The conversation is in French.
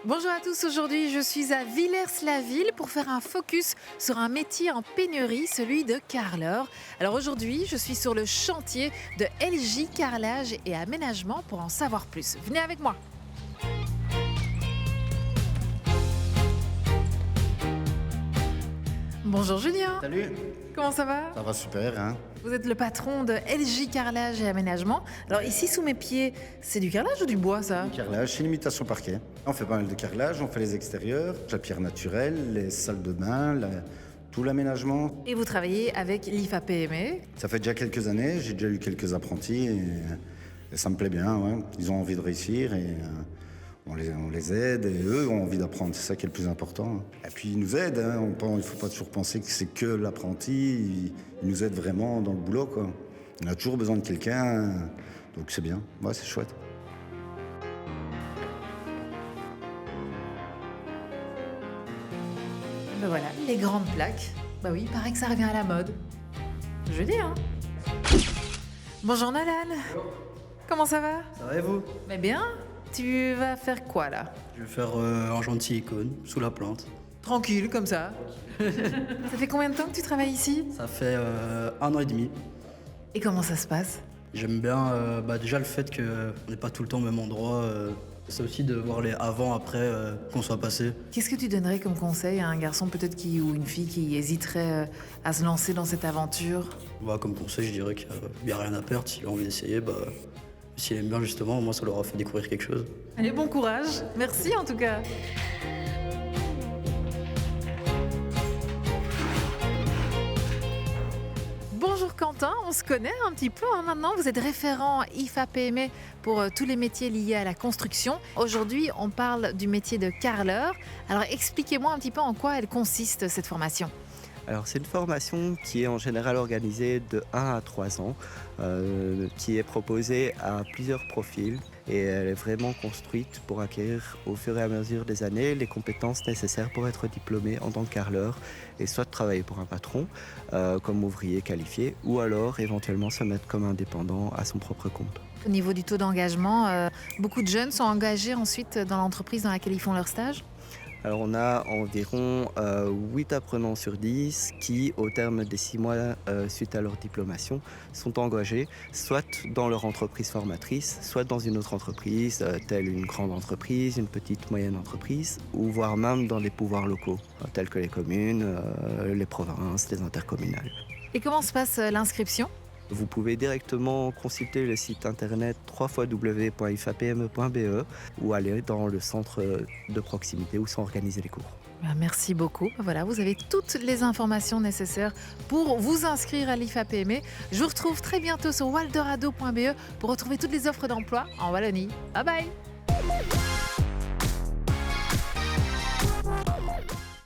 Bonjour à tous, aujourd'hui je suis à Villers-la-Ville pour faire un focus sur un métier en pénurie, celui de carreleur. Alors aujourd'hui je suis sur le chantier de LJ Carrelage et Aménagement pour en savoir plus. Venez avec moi. Bonjour Julien, Salut. comment ça va? Ça va super, hein? Vous êtes le patron de LJ Carrelage et Aménagement. Alors ici sous mes pieds, c'est du carrelage ou du bois ça? Le carrelage, c'est l'imitation parquet. On fait pas mal de carrelage, on fait les extérieurs, la pierre naturelle, les salles de bain, tout l'aménagement. Et vous travaillez avec l'IFA-PME. Ça fait déjà quelques années, j'ai déjà eu quelques apprentis et ça me plaît bien, ouais. Ils ont envie de réussir et on les aide et eux ont envie d'apprendre, c'est ça qui est le plus important. Et puis ils nous aident, hein. Il ne faut pas toujours penser que c'est que l'apprenti, ils nous aident vraiment dans le boulot, quoi. On a toujours besoin de quelqu'un, donc c'est bien, ouais, c'est chouette. Ben voilà, les grandes plaques. Bah oui, il paraît que ça revient à la mode. Je dis, hein. Bonjour Nalan. Comment ça va? Ça va et vous? Mais bien. Tu vas faire quoi là? Je vais faire un gentil icône sous la plante. Tranquille, comme ça. Ça fait combien de temps que tu travailles ici? Ça fait 1 an et demi. Et comment ça se passe? J'aime bien déjà le fait qu'on n'est pas tout le temps au même endroit. C'est aussi de voir les avant-après qu'on soit passé. Qu'est-ce que tu donnerais comme conseil à un garçon peut-être ou une fille qui hésiterait à se lancer dans cette aventure? Comme conseil, je dirais qu'il n'y a rien à perdre. S'il a envie d'essayer, s'il aime bien justement, moi ça leur a fait découvrir quelque chose. Allez, bon courage. Merci en tout cas. Bonjour Quentin, on se connaît un petit peu maintenant. Vous êtes référent IFA-PME pour tous les métiers liés à la construction. Aujourd'hui, on parle du métier de carreleur. Alors expliquez-moi un petit peu en quoi elle consiste cette formation. Alors c'est une formation qui est en général organisée de 1 à 3 ans, qui est proposée à plusieurs profils et elle est vraiment construite pour acquérir au fur et à mesure des années les compétences nécessaires pour être diplômé en tant que carreleur et soit travailler pour un patron comme ouvrier qualifié ou alors éventuellement se mettre comme indépendant à son propre compte. Au niveau du taux d'engagement, beaucoup de jeunes sont engagés ensuite dans l'entreprise dans laquelle ils font leur stage. Alors on a environ 8 apprenants sur 10 qui, au terme des 6 mois suite à leur diplomation, sont engagés soit dans leur entreprise formatrice, soit dans une autre entreprise, telle une grande entreprise, une petite moyenne entreprise, ou voire même dans des pouvoirs locaux, tels que les communes, les provinces, les intercommunales. Et comment se passe l'inscription ? Vous pouvez directement consulter le site internet www.ifapme.be ou aller dans le centre de proximité où sont organisés les cours. Merci beaucoup. Voilà, vous avez toutes les informations nécessaires pour vous inscrire à l'IFA-PME. Je vous retrouve très bientôt sur waldorado.be pour retrouver toutes les offres d'emploi en Wallonie. Bye bye!